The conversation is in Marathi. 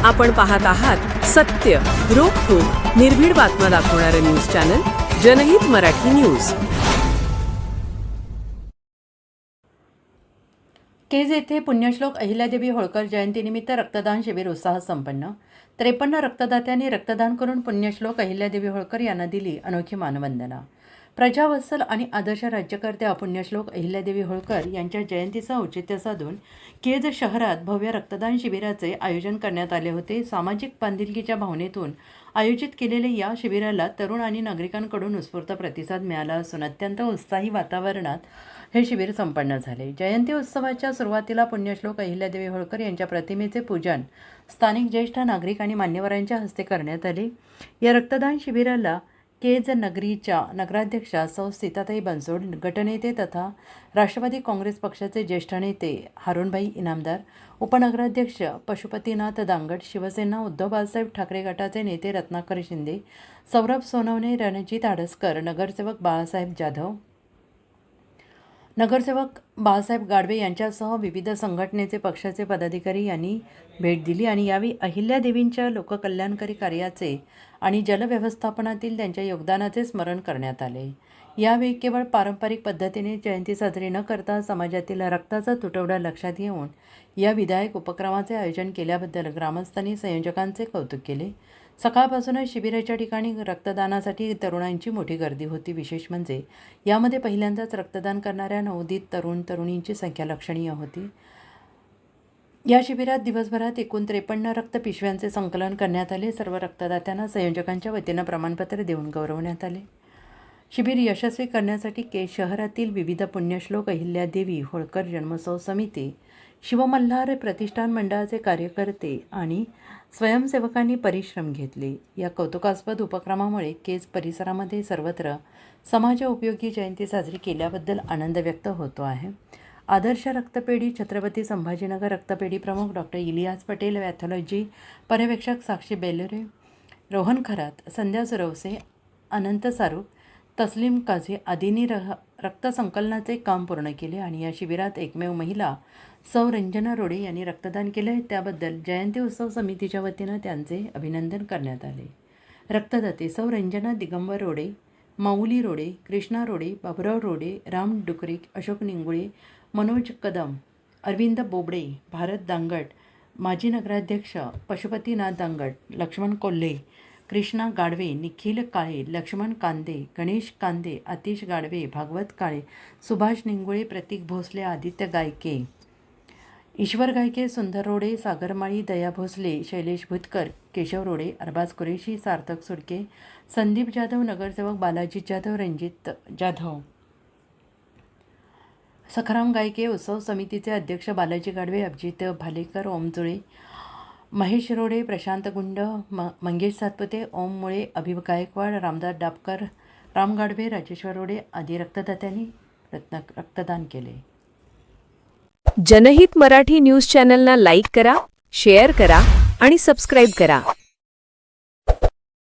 आपण पाहत आहात सत्य, रोखठोक, निर्भीड बातम्या दाखवणारे न्यूज चॅनल जनहित मराठी न्यूज। केज येथे पुण्यश्लोक अहिल्यादेवी होळकर जयंतीनिमित्त रक्तदान शिबिर उत्साहात संपन्न। 53 रक्तदात्यांनी रक्तदान करून पुण्यश्लोक अहिल्यादेवी होळकर यांना दिली अनोखी मानवंदना। प्रजावत्सल आणि आदर्श राज्यकर्त्या पुण्यश्लोक अहिल्यादेवी होळकर यांच्या जयंतीचं औचित्य साधून केज शहरात भव्य रक्तदान शिबिराचे आयोजन करण्यात आले होते। सामाजिक बांधिलकीच्या भावनेतून आयोजित केलेल्या या शिबिराला तरुण आणि नागरिकांकडून उत्स्फूर्त प्रतिसाद मिळाला असून अत्यंत उत्साही वातावरणात हे शिबिर संपन्न झाले। जयंती उत्सवाच्या सुरुवातीला पुण्यश्लोक अहिल्यादेवी होळकर यांच्या प्रतिमेचे पूजन स्थानिक ज्येष्ठ नागरिक आणि मान्यवरांच्या हस्ते करण्यात आले। या रक्तदान शिबिराला केज नगरीच्या नगराध्यक्षा सौ सीताताई बनसोड, गटनेते तथा राष्ट्रवादी काँग्रेस पक्षाचे ज्येष्ठ नेते हारूनभाई इनामदार, उपनगराध्यक्ष पशुपतीनाथ दांगट, शिवसेना उद्धव बाळासाहेब ठाकरे गटाचे नेते रत्नाकर शिंदे, सौरभ सोनवणे, रणजित आडसकर, नगरसेवक बाळासाहेब जाधव, नगरसेवक बाळासाहेब गाडवे यांच्यासह विविध संघटनेचे पक्षाचे पदाधिकारी यांनी भेट दिली आणि यावेळी अहिल्यादेवींच्या लोककल्याणकारी कार्याचे आणि जलव्यवस्थापनातील त्यांच्या योगदानाचे स्मरण करण्यात आले। यावेळी केवळ पारंपरिक पद्धतीने जयंती साजरी न करता समाजातील रक्ताचा तुटवडा लक्षात घेऊन या विधायक उपक्रमाचे आयोजन केल्याबद्दल ग्रामस्थांनी संयोजकांचे कौतुक केले। सकाळपासूनच शिबिराच्या ठिकाणी रक्तदानासाठी तरुणांची मोठी गर्दी होती। विशेष म्हणजे यामध्ये पहिल्यांदाच रक्तदान करणाऱ्या नवोदित तरुणींची संख्या लक्षणीय होती। या शिबिरात दिवसभरात एकूण 53 रक्त पिशव्यांचे संकलन करण्यात आले। सर्व रक्तदात्यांना संयोजकांच्या वतीनं प्रमाणपत्र देऊन गौरवण्यात आले। शिबिर यशस्वी करण्यासाठी केज शहरातील विविध पुण्यश्लोक अहिल्यादेवी होळकर जन्मोत्सव समिती, शिवमल्हार प्रतिष्ठान मंडळाचे कार्यकर्ते आणि स्वयंसेवकांनी परिश्रम घेतले। या कौतुकास्पद उपक्रमामुळे केज परिसरामध्ये सर्वत्र समाजोपयोगी जयंती साजरी केल्याबद्दल आनंद व्यक्त होतो आहे। आदर्श रक्तपेढी, छत्रपती संभाजीनगर रक्तपेढी प्रमुख डॉक्टर इलियास पटेल, पॅथॉलॉजी पर्यवेक्षक साक्षी बेलोरे, रोहन खरात, संध्या सुरवसे, अनंत सारूक, तस्लीम काझी आदींनी रक्त संकलनाचे काम पूर्ण केले आणि या शिबिरात एकमेव महिला सौ रंजना रोडे यांनी रक्तदान केले। त्याबद्दल जयंती उत्सव समितीच्या वतीनं त्यांचे अभिनंदन करण्यात आले। रक्तदाते सौ रंजना दिगंबर रोडे, माऊली रोडे, कृष्णा रोडे, बाबुराव रोडे, राम डुकरीक, अशोक निंगुळे, मनोज कदम, अरविंद बोबडे, भारत दांगट, माजी नगराध्यक्ष पशुपतीनाथ दांगट, लक्ष्मण कोल्हे, कृष्णा गाडवे, निखिल काळे, लक्ष्मण कांदे, गणेश कांदे, आतिश गाडवे, भागवत काळे, सुभाष निंगुळे, प्रतीक भोसले, आदित्य गायके, ईश्वर गायके, सुंदर रोडे, सागर माळी, दया भोसले, शैलेश भुतकर, केशव रोडे, अरबाज कुरेशी, सार्थक सुडके, संदीप जाधव, नगरसेवक बालाजी जाधव, रणजित जाधव, सखाराम गायके, उत्सव समितीचे अध्यक्ष बालाजी गाडवे, अभिजित भालेकर, ओम जुळे, महेश रोडे, प्रशांत गुंड, मंगेश सातपुते, ओम मुळे, अभिव गायकवाड, रामदास डाबकर, राम गाडवे, राजेश्वर रोडे आदी रक्तदात्यांनी रक्तदान केले। जनहित मराठी न्यूज चॅनलला लाईक करा, शेअर करा आणि सबस्क्राईब करा।